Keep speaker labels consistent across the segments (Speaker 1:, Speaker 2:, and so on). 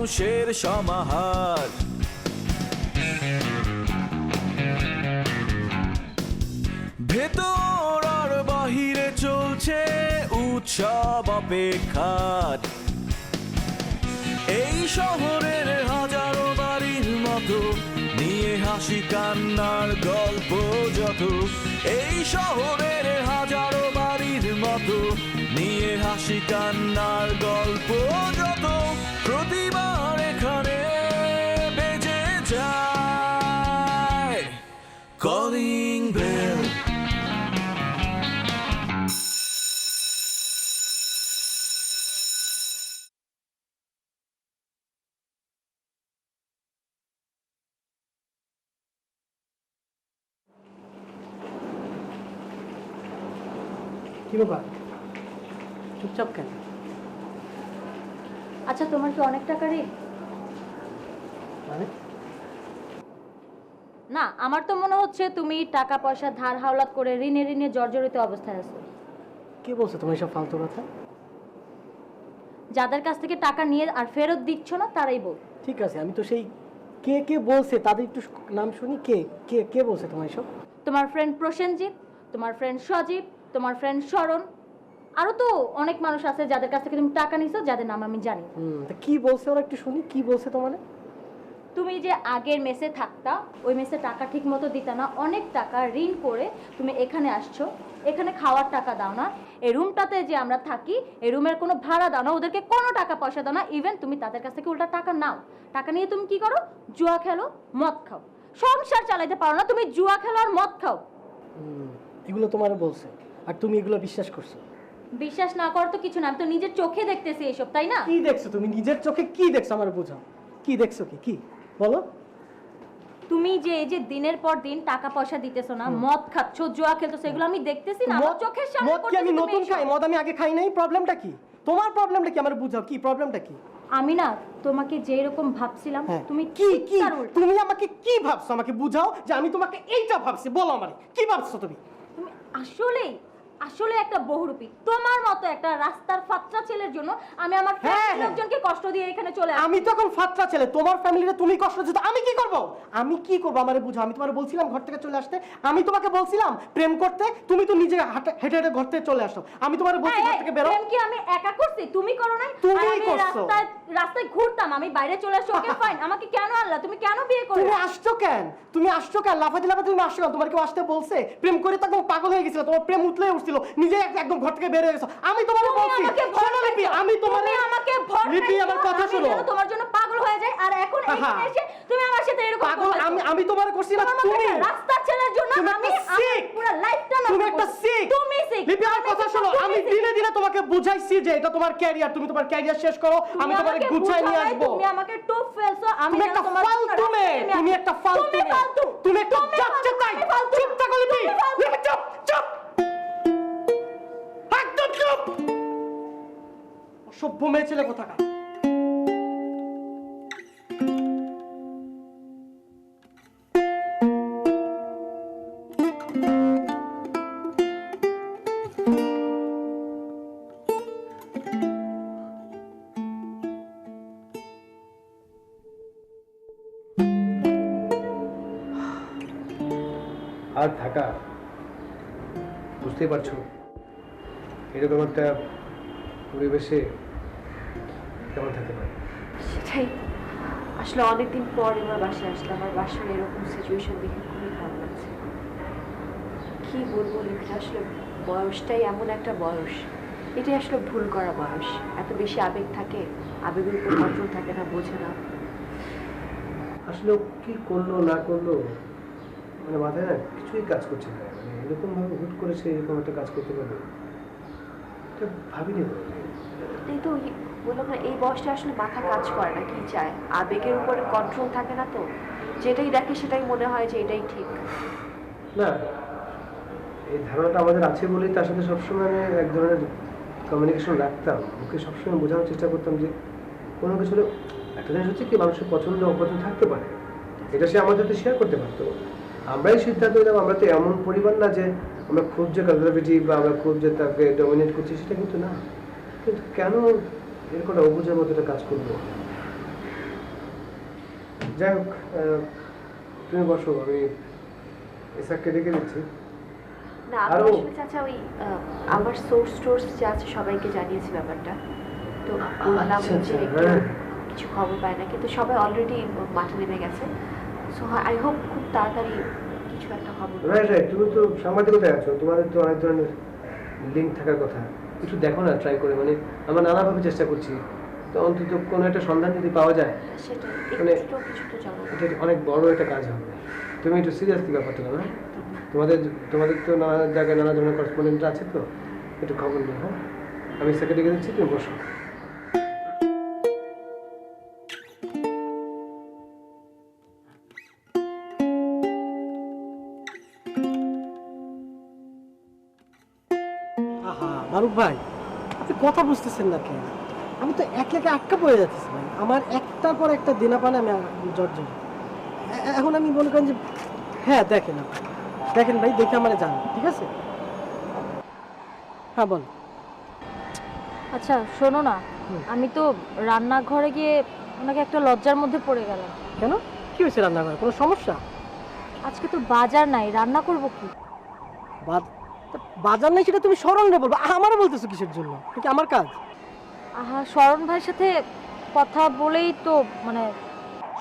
Speaker 1: মানুষের সমাহার। ভেতর আর বাহিরে চলছে উৎসব অপেক্ষার। এই শহরের হাজারো বাড়ির মতো নিয়ে হাসি কান্নার গল্প যত। এই শহরের হাজারো বাড়ির মতো নিয়ে হাসি কান্নার গল্প যত। প্রতিবার এখানে বেজে যায় কলিং বেল।
Speaker 2: কি ব্যাপার, চুপচাপ কেন?
Speaker 3: আচ্ছা, তোমার কি অনেক টাকা ঋণ?
Speaker 2: মানে
Speaker 3: না, আমার তো মনে হচ্ছে তুমি টাকা পয়সা ধার হাওলাত করে ঋণে ঋণে জর্জরিত অবস্থায় আছো।
Speaker 2: কে বলছো তোমার সব ফালতু কথা?
Speaker 3: যাদের কাছ থেকে টাকা নিয়ে আর ফেরত দিচ্ছ না তারাই বল।
Speaker 2: ঠিক আছে, আমি তো সেই কে কে বলছে তাদের একটু নাম শুনি। কে কে কে বলছে তোমার সব?
Speaker 3: তোমার ফ্রেন্ড প্রসেনজিৎ, তোমার ফ্রেন্ড সজীব, তোমার ফ্রেন্ড শরণ, আরো তো অনেক মানুষ আছে যাদের কাছ থেকে তুমি টাকা নিছো, যাদের নাম আমি জানি।
Speaker 2: তা কি বলছে ওরা একটু শুনি, কি বলছে তোমার?
Speaker 3: তুমি যে আগের মেসে থাকতা, ওই মেসে টাকা ঠিক মতো দিতা না, অনেক টাকা ঋণ করে তুমি এখানে আসছো, এখানে খাওয়ার টাকা দাও না, এই রুমটাতে যে আমরা থাকি এই রুমের কোনো ভাড়া দাও না, ওদেরকে কোনো টাকা পয়সা দাও না, ইভেন তুমি তাদের কাছ থেকে উল্টা টাকা নাও। টাকা নিয়ে তুমি কি করো? জুয়া খেলো, মদ খাও, সংসার চালাইতে পারো না, তুমি জুয়া খেলো আর মদ খাও।
Speaker 2: এগুলো তোমার বলছে আর তুমি এগুলো বিশ্বাস করছো?
Speaker 3: বিশ্বাস না করার তো কিছু না, আমি তো নিজের চোখে দেখতেছি এসব, তাই না?
Speaker 2: কি দেখছো তুমি নিজের চোখে? কি দেখছো আমার বোঝাও, কি দেখছো? কি কি বলো?
Speaker 3: তুমি যে এই যে দিনের পর দিন টাকা পয়সা দিতেছো না, মদ খাচ্ছো, জুয়া খেলতেছো, এগুলো আমি দেখতেছি না, আমার চোখের সামনে।
Speaker 2: মদ কি আমি নতুন খাই? মদ আমি আগে খাই নাই। প্রবলেমটা কি? তোমার প্রবলেমটা কি আমার বুঝাও, কি প্রবলেমটা কি?
Speaker 3: আমি না তোমাকে যেই রকম ভাবছিলাম তুমি
Speaker 2: কি কি
Speaker 3: তার উল্টা।
Speaker 2: তুমি আমাকে কি ভাবছো? আমাকে বুঝাও যে আমি তোমাকে এইটা ভাবছি। বলো আমারে কি ভাবছো তুমি?
Speaker 3: তুমি আসলেই আসলে একটা বহুরূপী। তোমার মতো একটা রাস্তার ফাত্রা ছেলের জন্য আমি আমার ফ্যামিলির লোকজনকে কষ্ট দিয়ে এখানে চলে আসি।
Speaker 2: আমি তো এখন ফাত্রা ছেলে, তোমার ফ্যামিলিতে তুমি কষ্ট দিচ্ছ, আমি কি করব? আমি কি করব আমারে বুঝাও। আমি তোমারে বলছিলাম ঘর থেকে চলে আসতে, আমি তোমাকে বলছিলাম প্রেম করতে, তুমি তো নিজে হেঁটে হেঁটে ঘর থেকে চলে আসো। আমি তোমারে বলছি ঘর থেকে বেরো।
Speaker 3: প্রেম কি আমি একা করছি? তুমি করো নাই?
Speaker 2: তুমিই করছো।
Speaker 3: রাস্তায় রাস্তায় ঘুরতাম, আমি বাইরে চলে আসি, ওকে ফাইন। আমাকে কেন আনলা? তুমি কেন বিয়ে করলে?
Speaker 2: তুমি আসছো কেন? তুমি আসছো কেন? লাফাতে লাফাতে তুমি আসছো কেন? তোমার কেউ আসতে বলছে? প্রেম করে তো একদম পাগল হয়ে গেছিল, তোমার প্রেম উঠলে উঠছিল, নিজে একদম ঘর থেকে বের হয়ে গেছো। আমি তোমারে বলছি শোনো লিপি, আমি তোমারে
Speaker 3: আমাকে ভর
Speaker 2: লিপি আমার কথা শোনো।
Speaker 3: আমি তোমার জন্য পাগল হয়ে যাই, আর এখন এখানে এসে তুমি আমার সাথে এরকম
Speaker 2: পাগল? আমি তোমারে করছি না, তুমি
Speaker 3: রাস্তার ছেলের জন্য আমি আমার পুরো লাইফটা নষ্ট।
Speaker 2: তুমি একটা সিক।
Speaker 3: তুমি সিক।
Speaker 2: লিপি আমার কথা শোনো, আমি দিনে দিনে তোমাকে বুঝাইছি যে এটা তোমার ক্যারিয়ার, তুমি তোমার ক্যারিয়ার শেষ করো, আমি তোমারে গুছাই নিয়ে আসব।
Speaker 3: তুমি আমাকে টপ ফেলছো, আমি
Speaker 2: তুমি একটা ফালতু মেয়ে, তুমি একটা ফালতু মেয়ে, তুমি একটা যাচ্ছে তাই। চুপ থাকো লিপি, লিপি চুপ চুপ, একদম চুপ। অসভ্য মেয়ে ছেলে কোথাকার।
Speaker 4: আর থাকা, বুঝতেই পারছো এরকম একটা পরিবেশে কেমন থাকতে পারে?
Speaker 5: সেটাই আসলে অনেকদিন পর আমার বাসায় আসলাম, আর বাসার এরকম সিচুয়েশন দেখে খুবই ভালো লাগছে। কি বলবো লিখে, আসলে বয়সটাই এমন একটা বয়স, এটাই আসলে ভুল করা বয়স। এত বেশি আবেগ থাকে, আবেগের উপর কন্ট্রোল থাকে না, বোঝে না।
Speaker 4: আসলে কি করলো না করলো মানে মাথায় না কিছুই কাজ করছে না। মানে এরকম ভাবে হুট করে সে এরকম একটা কাজ করতে পারবে এটা ভাবিনি।
Speaker 5: এই তো বললাম না, এই বয়সটা আসলে মাথা কাজ করে না, কি চায়, আবেগের উপরে কন্ট্রোল থাকে না, তো যেটাই দেখে সেটাই মনে হয় যে এটাই ঠিক।
Speaker 4: না, এই ধারণাটা আমাদের আছে বলেই তার সাথে সবসময় আমি এক ধরনের কমিউনিকেশন রাখতাম। ওকে সবসময় বোঝানোর চেষ্টা করতাম যে কোনো কিছু একটা জিনিস হচ্ছে কি, মানুষের পছন্দ অপছন্দ থাকতে পারে, এটা সে আমাদের সাথে শেয়ার করতে পারতো। আমরাই সিদ্ধান্ত নিলাম, আমরা তো এমন পরিবার না যে আমরা খুব যে কনজারভেটিভ বা আমরা খুব যে তাকে ডমিনেট করছি, সেটা কিন্তু না। কিন্তু কেন এরকম অবুঝের মতো একটা কাজ করবো? যাই হোক, তুমি বসো, আমি এসাককে ডেকে দিচ্ছি।
Speaker 5: না আমি
Speaker 4: আরো-
Speaker 5: আসলে চাচা ওই আমার সোর্স টোর্স যে আছে সবাইকে জানিয়েছি ব্যাপারটা, তো বললাম
Speaker 4: আচ্ছা,
Speaker 5: যে
Speaker 4: আচ্ছা,
Speaker 5: কেউ
Speaker 4: হ্যাঁ।
Speaker 5: কিছু খবর পায় না, কিন্তু সবাই অলরেডি মাঠে নেমে গেছে। সো আই হোপ খুব তাড়াতাড়ি কিছু একটা খবর পাবো।
Speaker 4: রাইট রাইট, তুমি তো সাংবাদিকতায় আছো, তোমাদের তো অনেক ধরনের লিঙ্ক থাকার কথা, কিছু দেখো না ট্রাই করে, মানে আমরা নানাভাবে চেষ্টা করছি, তো অন্তত কোনো একটা সন্ধান যদি পাওয়া যায়
Speaker 5: সেটা
Speaker 4: মানে-
Speaker 5: একটু কিছু তো জানো।
Speaker 4: এটা অনেক বড় একটা কাজ হবে। তুমি একটু সিরিয়াসলি ব্যাপারটা না, তোমাদের তোমাদের তো নানা জায়গায় নানা ধরনের করেসপন্ডেন্ট আছে, তো একটু খবর নিও। হ্যাঁ, আমি সেক্রেটারিকে দিচ্ছি, তুমি বসো।
Speaker 2: আহা মারুফ ভাই, আপনি কথা বুঝতেছেন না কেন? আমি তো এক একে আটকা পড়ে যাচ্ছি ভাই, আমার একটার পর একটা দেনা পানে আমি জর্জর। এখন আমি মনে করেন যে হ্যাঁ দেখেন আপনি, দেখেন ভাই, দেখে আমার জান, ঠিক আছে? হ্যাঁ বল।
Speaker 3: আচ্ছা শোনো না,
Speaker 2: হুম।
Speaker 3: আমি তো রান্নাঘরে গিয়ে ওনাকে একটা লজ্জার মধ্যে পড়ে গেলাম।
Speaker 2: কেন, কি হয়েছে রান্নাঘরে, কোনো সমস্যা?
Speaker 3: আজকে তো বাজার নাই, রান্না করব কি?
Speaker 2: বাজার নেই সেটা তুমি স্মরণে বলবো, আমারও বলতেছো কিসের জন্য? এটা কি আমার কাজ?
Speaker 3: আহা শরণ ভাইয়ের সাথে কথা বলেই তো মানে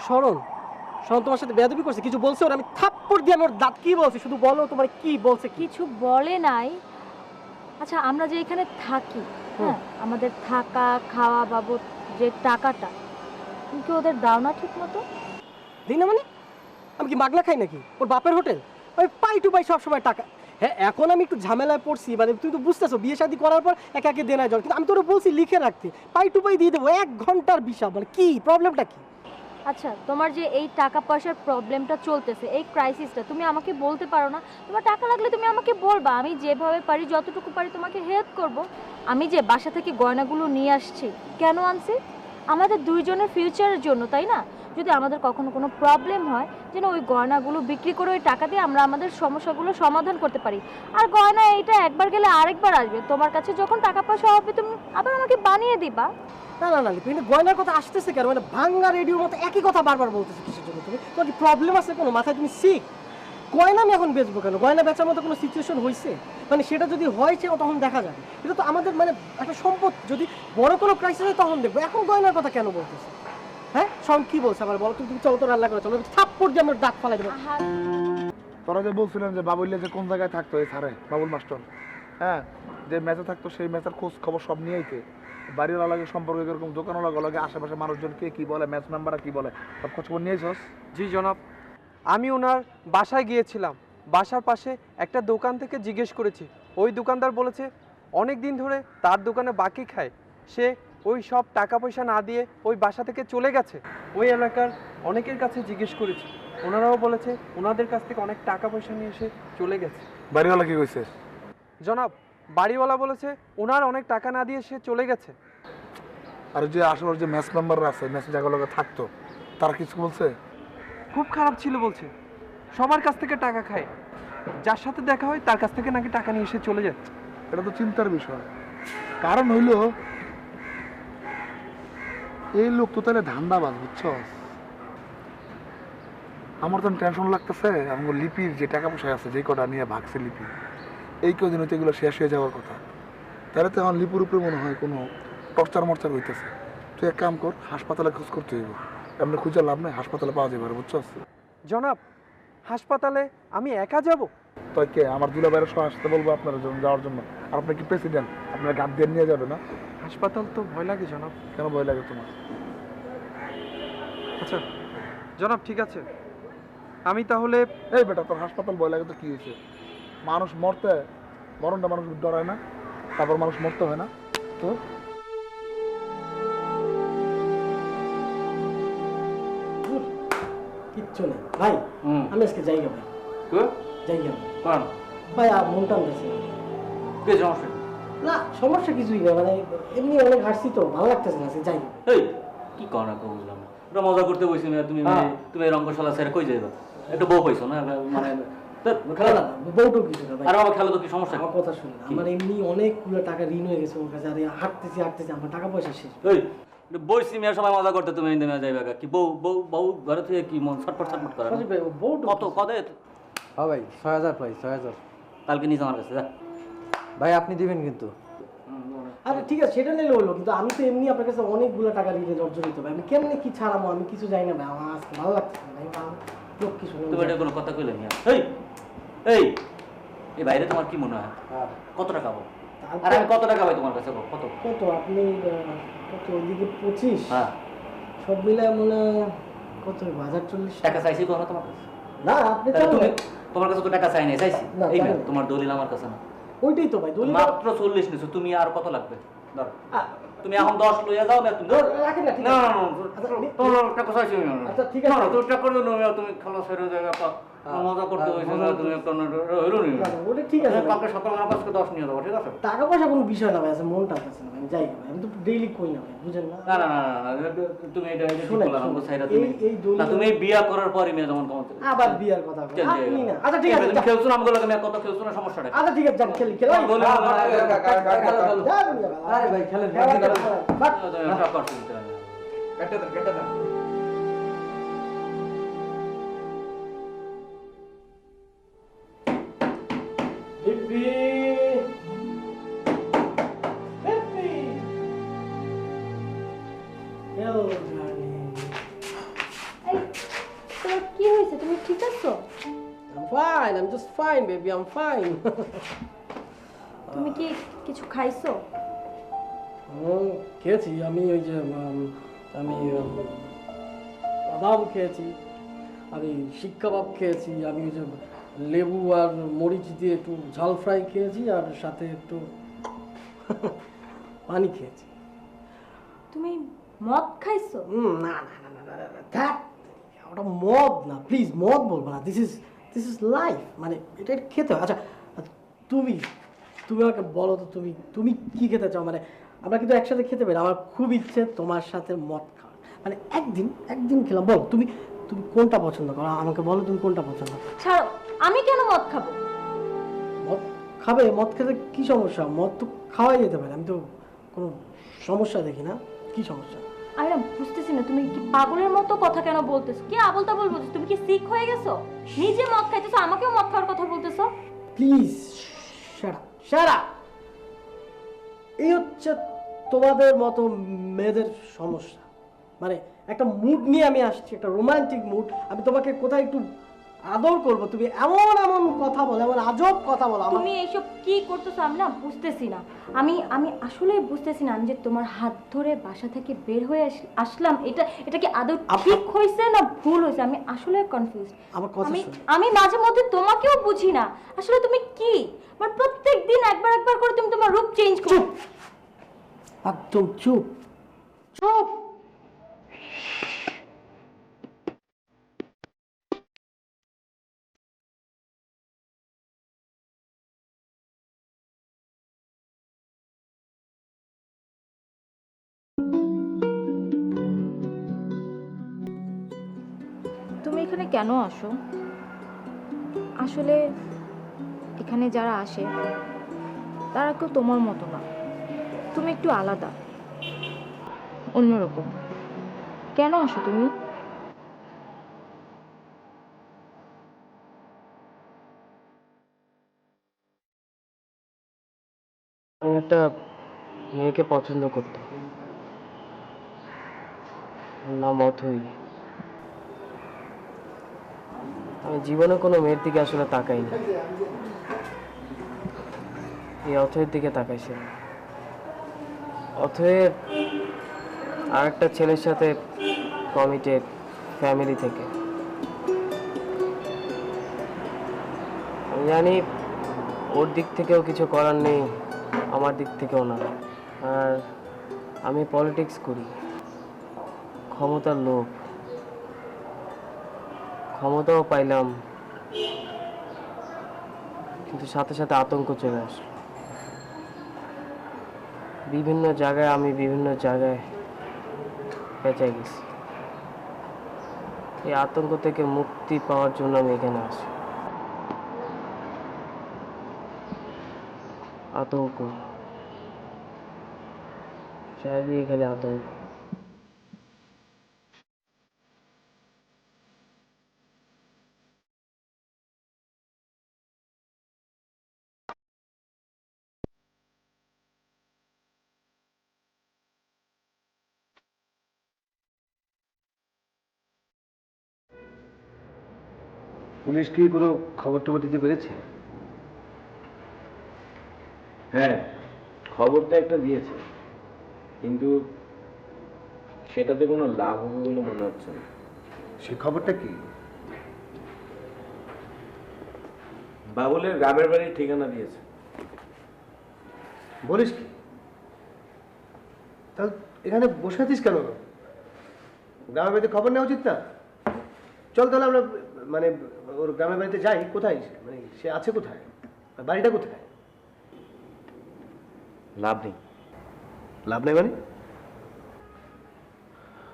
Speaker 2: স্মরণ স্মরণ তোমার সাথে বেয়াদবি করছে, কিছু বলছে ওর? আমি থাপ্পড় দিয়ে আমি ওর দাঁত কি বলছি, শুধু বলো তোমার কি বলছে। কি
Speaker 3: কিছু বলে নাই। আচ্ছা আমরা যে এখানে থাকি, হ্যাঁ, আমাদের থাকা খাওয়া বাবদ যে টাকাটা, তুমি কি ওদের দাও না ঠিক মতো?
Speaker 2: দিই না মানে? আমি কি মাগলা খাই নাকি? ওর বাপের হোটেল, ওই পাই টু পাই সবসময় টাকা। হ্যাঁ এখন আমি একটু ঝামেলায় পড়ছি, মানে তুমি তো বুঝতেছো, বিয়ে শাদী করার পর একে একে দেনায় জল, কিন্তু আমি তোরা বলছি লিখে রাখতে, পাই টু পাই দিয়ে দেবো, 1 ঘন্টার বিষয়, মানে কি প্রবলেমটা কি?
Speaker 3: আচ্ছা তোমার যে এই টাকা পয়সার প্রবলেমটা চলতেছে, এই ক্রাইসিসটা তুমি আমাকে বলতে পারো না? তোমার টাকা লাগলে তুমি আমাকে বলবা, আমি যেভাবে পারি যতটুকু পারি তোমাকে হেল্প করব। আমি যে বাসা থেকে গয়নাগুলো নিয়ে আসছি, কেন আনছি? আমাদের দুইজনের ফিউচারের জন্য, তাই না? যদি আমাদের কখনো কোনো প্রবলেম হয়, যেন ওই গয়নাগুলো বিক্রি করে ওই টাকা দিয়ে আমরা আমাদের সমস্যাগুলো সমাধান করতে পারি। আর গয়না এইটা একবার গেলে আরেকবার আসবে, তোমার কাছে যখন টাকা পয়সা হবে তুমি আবার আমাকে বানিয়ে দিবা।
Speaker 2: না না না লিপি, গয়নার কথা আসতেছে কেন? মানে ভাঙ্গা রেডিওর মতো একই কথা বারবার বলতেছে কিসের জন্য? তুমি তোমার কি প্রবলেম আছে কোনো মাথায়? তুমি শিখ, গয়না আমি এখন বেচবো কেন? গয়না বেচার মতো কোনো সিচুয়েশন হয়েছে? মানে সেটা যদি হয়েছে তখন দেখা যাবে, এটা তো আমাদের মানে একটা সম্পদ, যদি বড় কোনো ক্রাইসিস হয় তখন দেখবো, এখন গয়নার কথা কেন বলতেছে? হ্যাঁ সব কি বলছে আবার বলো, তুমি চলো তো রান্না করে চলো, থাপ্পড় দিয়ে আমার দাঁত ফালাই দেবো।
Speaker 3: আহা
Speaker 6: তোরা যে বলছিলেন যে বাবুল্লে যে কোন জায়গায় থাকতো এই স্যারে বাবুল মাস্টার, হ্যাঁ, যে ম্যাচে থাকতো সেই ম্যাচের খোঁজ খবর সব নিয়েইতে বাড়ির লাগে সম্পর্কে এরকম দোকানের লাগে আশেপাশে মানুষজন কে কি বলে, ম্যাচ মেম্বাররা কি বলে, সব খোঁজ খবর নিয়েছস?
Speaker 7: জি জনাব, আমি ওনার বাসায় গিয়েছিলাম। বাসার পাশে একটা দোকান থেকে জিজ্ঞেস করেছি, ওই দোকানদার বলেছে অনেক দিন ধরে তার দোকানে বাকি খায়, সে ওই সব টাকা পয়সা না দিয়ে ওই বাসা থেকে চলে গেছে। ওই এলাকার অনেকের কাছে জিজ্ঞেস করেছি, ওনারাও বলেছে ওনাদের কাছ থেকে অনেক টাকা পয়সা নিয়ে এসে চলে গেছে।
Speaker 6: বাড়িওয়ালা কি কইছে?
Speaker 7: জনাব, বাড়িওয়ালা বলেছে ওনার অনেক টাকা না দিয়ে সে চলে গেছে।
Speaker 6: আর যে আশেপাশে যে ম্যাচ মেম্বাররা আছে, ম্যাচে জায়গাগুলোকে থাকতো, তারা কিছু বলছে?
Speaker 7: খুব খারাপ ছিল বলছে, সবার কাছ থেকে টাকা খায়, যার সাথে দেখা হয় তার কাছ থেকে নাকি টাকা নিয়ে এসে চলে যাচ্ছে।
Speaker 6: এটা তো চিন্তার বিষয়। কারণ হইল এই লোক তো তাহলে ধান্দাবাজ, বুঝছো? আমার তো টেনশন লাগতেছে, আমার লিপির যে টাকা পয়সা আছে, যে কটা নিয়ে ভাগছে লিপি, এই কদিন হইতে এগুলো শেষ হয়ে যাওয়ার কথা। তাহলে তো এখন লিপুর উপরে মনে হয় কোনো টর্চার মর্চার হইতেছে। তুই এক কাম কর, হাসপাতালে খোঁজ করতে হইব, এমনি খুঁজে লাভ নেই, হাসপাতালে পাওয়া যাবে, বুঝছো?
Speaker 7: জনাব, হাসপাতালে আমি একা যাব?
Speaker 6: তাই কে আমার দুলা বাইরে সহ আসতে বলবো আপনার জন্য যাওয়ার জন্য? আর আপনি কি প্রেসিডেন্ট? আপনার গাদ দিয়ে নিয়ে যাবে না?
Speaker 7: হাসপাতাল তো ভয় লাগে জনাব।
Speaker 6: কেন ভয় লাগে তোমার?
Speaker 7: আচ্ছা জনাব, ঠিক আছে, আমি তাহলে
Speaker 6: এই বেটা, তোর হাসপাতাল ভয় লাগে তো কি হয়েছে? মানুষ মরতে, মরণটা মানুষ ডরায় না, তারপর মানুষ মরতে হয় না তো?
Speaker 2: কিচ্ছু নেই ভাই, আমি আজকে যাইগা ভাই, যাইগা ভাই, আর মনটা গেছে না, সমস্যা কিছুই না, মানে এমনি অনেক হাসছি তো, ভালো লাগতেছে না, আজকে যাই।
Speaker 8: এই কি কর না বুঝলাম না, ওটা মজা করতে বসি না তুমি, তুমি রঙ্গশালা ছেড়ে কই যাইবা? একটা বউ পাইছো না মানে
Speaker 2: খেলা বউটো কিছু না ভাই,
Speaker 8: আর আমার খেলা তো কি সমস্যা?
Speaker 2: আমার কথা শুনে, আমার এমনি অনেকগুলো টাকা ঋণ হয়ে গেছে ওর কাছে, আর হাঁটতেছি হাঁটতেছি আমার টাকা পয়সা শেষ।
Speaker 8: এই বইছি মেয়ের সময় মজা করতে তুমি এনে যাইবে কি বউ বউ বউ ঘরে থেকে কি মন ছটফট ছটফট করে না?
Speaker 2: সজীব ভাই, ও বউটা
Speaker 8: কত কত
Speaker 9: হ্যাঁ ভাই 6000 প্রাইস 6000
Speaker 8: কালকে নিস আমার কাছে যা
Speaker 9: ভাই আপনি দিবেন কিন্তু
Speaker 2: আরে ঠিক আছে সেটা নিলে হলো, কিন্তু আমি তো এমনি আপনার কাছে অনেকগুলো টাকা ঋণে জর্জরিত ভাই। আমি কেমনে কি ছাড়াবো, আমি কিছু জানি না ভাই। আমার আজকে ভালো লাগছে না ভাই, ভালো লোক কি শুনে
Speaker 8: তুমি এটা কোনো কথা কইলে নি এই এই এই বাইরে তোমার কি মনে হয় কত টাকা পাবো? আর আমি কত টাকা পাই তোমার কাছে কত?
Speaker 2: কত আপনি কত ওইদিকে 25,
Speaker 8: হ্যাঁ
Speaker 2: সব মিলে মনে হয় কত 1040
Speaker 8: টাকা চাইছি তো তোমার কাছে?
Speaker 2: না আপনি
Speaker 8: তাহলে
Speaker 2: তো
Speaker 8: তুমি তোমার কাছে তো টাকা চাই নাই চাইছি
Speaker 2: না,
Speaker 8: এই
Speaker 2: চাই
Speaker 8: না
Speaker 2: নাই।
Speaker 8: তোমার দলিল আমার কাছে না
Speaker 2: ওইটাই তো ভাই দলিল
Speaker 8: মাত্র 40 নিছো তুমি আর কত লাগবে ধর তুমি এখন 10 লইয়া যাও না তুমি
Speaker 2: রাখেন না ঠিক
Speaker 8: না
Speaker 2: আছে।
Speaker 8: না
Speaker 2: আচ্ছা,
Speaker 8: তোমার টাকা চাইছি আমি
Speaker 2: আচ্ছা, ঠিক আছে।
Speaker 8: না তুমি টাকা করে নাও তুমি খালা ছেড়ে জায়গা মজা করতে হইছে না তুমি একটা হইলো নি
Speaker 2: না, ওটা ঠিক আছে ভাই।
Speaker 8: কালকে সকাল আমার কাছে 10 নিয়ে যাবো ঠিক আছে
Speaker 2: টাকা পয়সা কোনো বিষয় না ভাই, আছে মনটা আছে না ভাই, আমি যাই না ভাই, আমি তো ডেইলি কই না ভাই, বুঝেন না?
Speaker 8: না না না না না, তুমি এটা এটা ঠিক
Speaker 2: শুনেন,
Speaker 8: বললা না
Speaker 2: শুনেন,
Speaker 8: সাইরা তুমি
Speaker 2: এই দলিল-
Speaker 8: না তুমি বিয়া করার পরই মেয়ে যেমন কমাতে
Speaker 2: আবার বিয়ার কথা বলেন। আপনি না আচ্ছা ঠিক আছে
Speaker 8: তুমি খেলছো না আমগুলো মেয়ে কত খেলছো না সমস্যাটা কি?
Speaker 2: আচ্ছা ঠিক আছে যান খেলি খেলা
Speaker 9: আরে ভাই খেলেন
Speaker 8: তুমি একটা করছো দিতে হবে।
Speaker 9: কেটে দেন
Speaker 3: এই তোমার কি হয়েছে, তুমি ঠিক আছো?
Speaker 2: Fine, I'm just fine, baby. I'm fine.
Speaker 3: তুমি কি কিছু খাইছো?
Speaker 2: খেয়েছি আমি, ওই যে আমি বাদাম খেয়েছি, আমি শিক কাবাব খেয়েছি, আমি ওই যে লেবু আর মরিচ দিয়ে একটু ঝাল ফ্রাই খেয়েছি, আর সাথে একটু পানি খেয়েছি।
Speaker 3: তুমি মদ খাইছো?
Speaker 2: না না না না না দ্যাট ওটা মদ না, প্লিজ মদ বলবো না। দিস ইজ লাইফ, মানে এটা খেতে হয়। আচ্ছা তুমি তুমি আমাকে বলো তো, তুমি তুমি কি খেতে চাও? মানে আমরা কিন্তু একসাথে খেতে পারি, আমার খুব ইচ্ছে তোমার সাথে মদ খাওয়ার। মানে একদিন খেলাম। বলো তুমি তুমি কোনটা পছন্দ করো, আমাকে বলো তুমি কোনটা পছন্দ করো।
Speaker 3: ছাড়ো, আমি কেন মদ খাবো?
Speaker 2: মদ খাবে? মদ খেতে কি সমস্যা? মদ তো খাওয়াই যেতে পারে, আমি তো কোনো সমস্যা দেখি না। কি সমস্যা?
Speaker 3: আমি না বুঝতেছি না, তুমি কি পাগলের মতো কথা কেন বলতেছো? কি আবল তাবল বলতেছো? তুমি কি সিক হয়ে গেছো? নিজে মদ খাইতেছো, আমাকেও মদ খাওয়ার কথা বলতেছো?
Speaker 2: Please shut up. এই হচ্ছে তোমাদের মতো মেয়েদের সমস্যা। মানে একটা মুড নিয়ে আমি আসছি, একটা রোমান্টিক মুড, আমি তোমাকে কোথায় একটু আদর করবো, তুমি এমন এমন কথা বলো, এমন আজব কথা বলো।
Speaker 3: তুমি এইসব কি করতেছো আমি না বুঝতেছি না। আমি আসলে বুঝতেছি না, আমি যে তোমার হাত ধরে বাসা থেকে বের হয়ে আসলাম, এটা কি আদৌ ঠিক হয়েছে না ভুল হয়েছে? আমি আসলে কনফিউজ।
Speaker 2: আমার কথা শোনো।
Speaker 3: আমি মাঝে মধ্যে তোমাকেও বুঝি না, আসলে তুমি কি, মানে প্রত্যেকদিন একবার করে তুমি তোমার রূপ চেঞ্জ করো।
Speaker 2: একদম চুপ চুপ।
Speaker 10: তুমি এখানে কেন আসো? আসলে এখানে যারা আসে তারা কেউ তোমার মতো না, তুমি একটু আলাদা, অন্যরকম। কেন আসো তুমি?
Speaker 11: আমি একটা মেয়েকে পছন্দ করতাম, ওর নাম অথই। আমি জীবনে কোনো মেয়ের দিকে আসলে তাকাইনি, এই অথয়ের দিকে তাকাইছে। অথয়ের আর একটা ছেলের সাথে কমিটেড, ফ্যামিলি থেকে। আমি জানি ওর দিক থেকেও কিছু করার নেই, আমার দিক থেকেও না। আর আমি পলিটিক্স করি, ক্ষমতার লোভ, ক্ষমতাও পাইলাম, কিন্তু সাথে সাথে আতঙ্ক চলে আসে। বিভিন্ন জায়গায় আমি বিভিন্ন জায়গায় পেঁচাই গেছি। এই আতঙ্ক থেকে মুক্তি পাওয়ার জন্য আমি এখানে আসি। আতঙ্ক, চারিদিকে খালি আতঙ্ক।
Speaker 4: পুলিশ কি কোনো খবর টবর দিতে পেরেছে?
Speaker 12: হ্যাঁ, খবরটা একটা দিয়েছে, কিন্তু সেটাতে কোনো লাভ হবে বলে মনে হচ্ছে না।
Speaker 4: সে খবরটা কি?
Speaker 12: বাবুলের গ্রামের বাড়ির ঠিকানা দিয়েছে।
Speaker 4: বলিস কি? তাহলে এখানে বসে আছিস কেন? গ্রামের বাড়িতে খবর নেওয়া উচিত না? চল তাহলে আমরা মানে ওর গ্রামের বাড়িতে যাই। কোথায় মানে সে আছে কোথায়, আর বাড়িটা কোথায়?
Speaker 12: লাভ নেই।
Speaker 4: লাভ নাই মানে?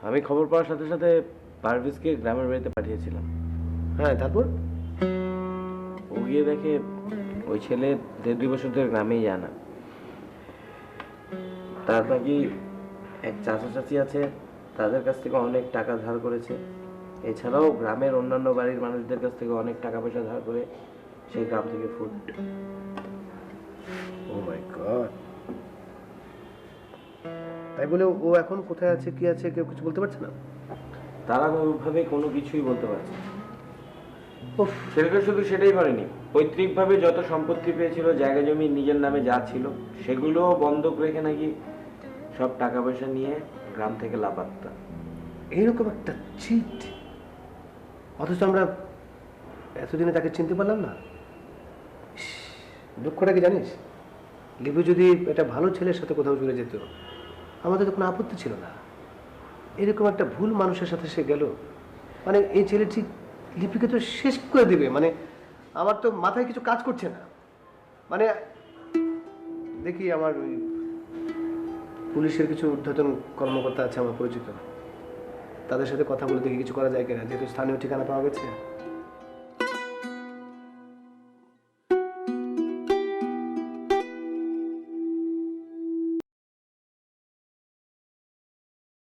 Speaker 12: আমি খবর পাওয়ার সাথে সাথে পারভেজকে গ্রামের বাড়িতে পাঠিয়েছিলাম।
Speaker 4: হ্যাঁ, তারপর?
Speaker 12: ও গিয়ে দেখে ওই ছেলে 1.5-2 বছর ধরে গ্রামেই যায় না। তার বাকি এক চাচা চাচি আছে, তাদের কাছ থেকে অনেক টাকা ধার করেছে। এছাড়াও গ্রামের অন্যান্য বাড়ির মানুষদের কাছ থেকে অনেক টাকা পয়সা ধার করে সেই গ্রাম থেকে ফুট।
Speaker 4: ও মাই গড! তাই বলে ও এখন কোথায় আছে, কি আছে, কেউ কিছু বলতে পারছে না?
Speaker 12: তারা ওইভাবে কোনো কিছুই বলতে পারছে না। ছেলেটা শুধু সেটাই করেনি, পৈতৃকভাবে যত সম্পত্তি পেয়েছিল, জায়গা জমি নিজের নামে যা ছিল, সেগুলো বন্ধক রেখে নাকি সব টাকা পয়সা নিয়ে গ্রাম থেকে লাপাত্তা।
Speaker 4: এইরকম একটা চিট, অথচ আমরা এতদিনে তাকে চিনতে পারলাম না। ইস, দুঃখটা কি জানিস? লিপু যদি একটা ভালো ছেলের সাথে কোথাও চলে যেত, আমাদের তো কোনো আপত্তি ছিল না। এরকম একটা ভুল মানুষের সাথে সে গেল, মানে এই ছেলেটি লিপিকে তো শেষ করে দিবে। মানে আমার তো মাথায় কিছু কাজ করছে না। মানে দেখি আমার ওই পুলিশের কিছু ঊর্ধ্বতন কর্মকর্তা আছে আমার পরিচিত, তাদের সাথে কথা বলে দেখি কিছু করা যায় কিনা, যেহেতু স্থানীয় ঠিকানা পাওয়া গেছে।